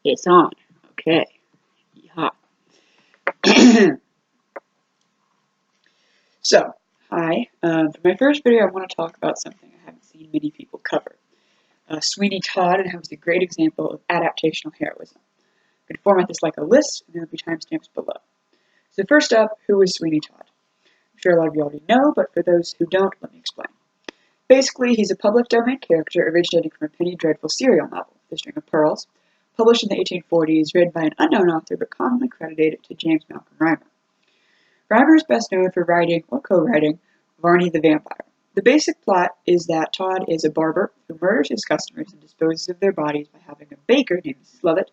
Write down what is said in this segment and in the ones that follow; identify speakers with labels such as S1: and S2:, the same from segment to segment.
S1: It's on. Okay. Yeehaw. So, hi. For my first video, I want to talk about something I haven't seen many people cover. Sweeney Todd, and was a great example of adaptational heroism. You can format this like a list, and there will be timestamps below. So first up, who is Sweeney Todd? I'm sure a lot of you already know, but for those who don't, let me explain. Basically, he's a public domain character originating from a penny dreadful serial novel, The String of Pearls, published in the 1840s, written by an unknown author but commonly credited to James Malcolm Rymer. Rymer is best known for writing, or co-writing, Varney the Vampire. The basic plot is that Todd is a barber who murders his customers and disposes of their bodies by having a baker named Lovett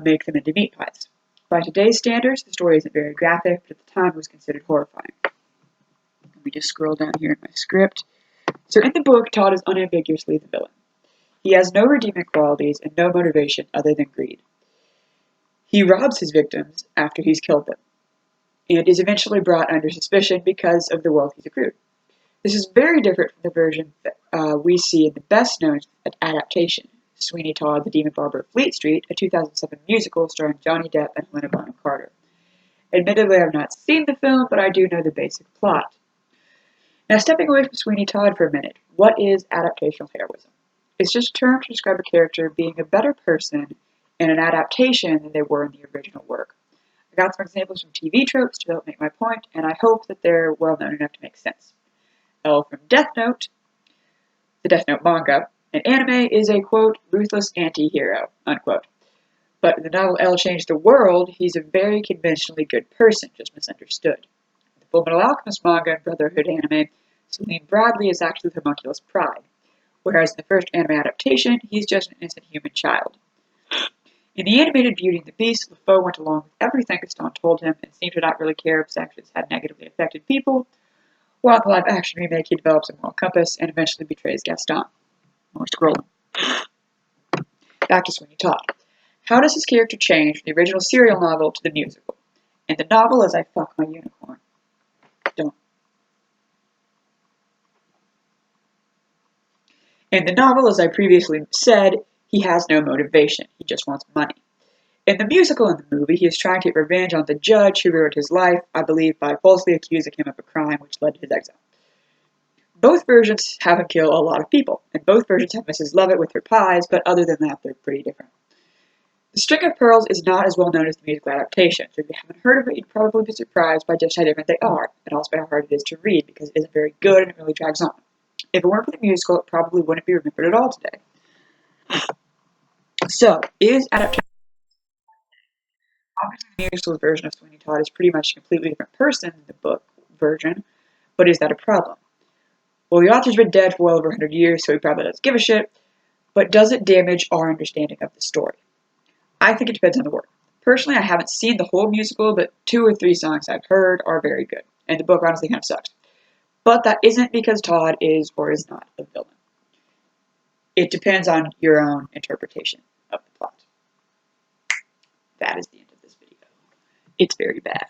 S1: make them into meat pies. By today's standards, the story isn't very graphic, but at the time was considered horrifying. Let me just scroll down here in my script. So in the book, Todd is unambiguously the villain. He has no redeeming qualities and no motivation other than greed. He robs his victims after he's killed them, and is eventually brought under suspicion because of the wealth he's accrued. This is very different from the version that we see in the best-known adaptation, Sweeney Todd, the Demon Barber of Fleet Street, a 2007 musical starring Johnny Depp and Helena Bonham Carter. Admittedly, I have not seen the film, but I do know the basic plot. Now, stepping away from Sweeney Todd for a minute, what is adaptational heroism? It's just a term to describe a character being a better person in an adaptation than they were in the original work. I got some examples from TV tropes to help make my point, and I hope that they're well known enough to make sense. L from Death Note, the Death Note manga, and anime is a, quote, ruthless anti-hero, unquote. But in the novel L Changed the World, he's a very conventionally good person, just misunderstood. In the Fullmetal Alchemist manga and Brotherhood anime, Celine Bradley is actually the homunculus Pride, whereas in the first anime adaptation, he's just an innocent human child. In the animated Beauty and the Beast, LeFou went along with everything Gaston told him and seemed to not really care if his actions had negatively affected people, while in the live-action remake, he develops a moral compass and eventually betrays Gaston. More scrolling. Back to Sweeney Todd. How does his character change from the original serial novel to the musical? In the novel, as I fuck my unicorn. Don't. In the novel, as I previously said, he has no motivation. He just wants money. In the musical and the movie, he is trying to get revenge on the judge who ruined his life, I believe, by falsely accusing him of a crime which led to his exile. Both versions have him kill a lot of people, and both versions have Mrs. Lovett with her pies, but other than that, they're pretty different. The String of Pearls is not as well known as the musical adaptation, so if you haven't heard of it, you'd probably be surprised by just how different they are, and also by how hard it is to read, because it isn't very good and it really drags on. If it weren't for the musical, it probably wouldn't be remembered at all today. So, is adaptation... Obviously, the musical version of Sweeney Todd is pretty much a completely different person than the book version, but is that a problem? Well, the author's been dead for well over 100 years, so he probably doesn't give a shit, but does it damage our understanding of the story? I think it depends on the work. Personally, I haven't seen the whole musical, but 2 or 3 songs I've heard are very good, and the book honestly kind of sucks. But that isn't because Todd is or is not a villain. It depends on your own interpretation of the plot. That is the end of this video. It's very bad.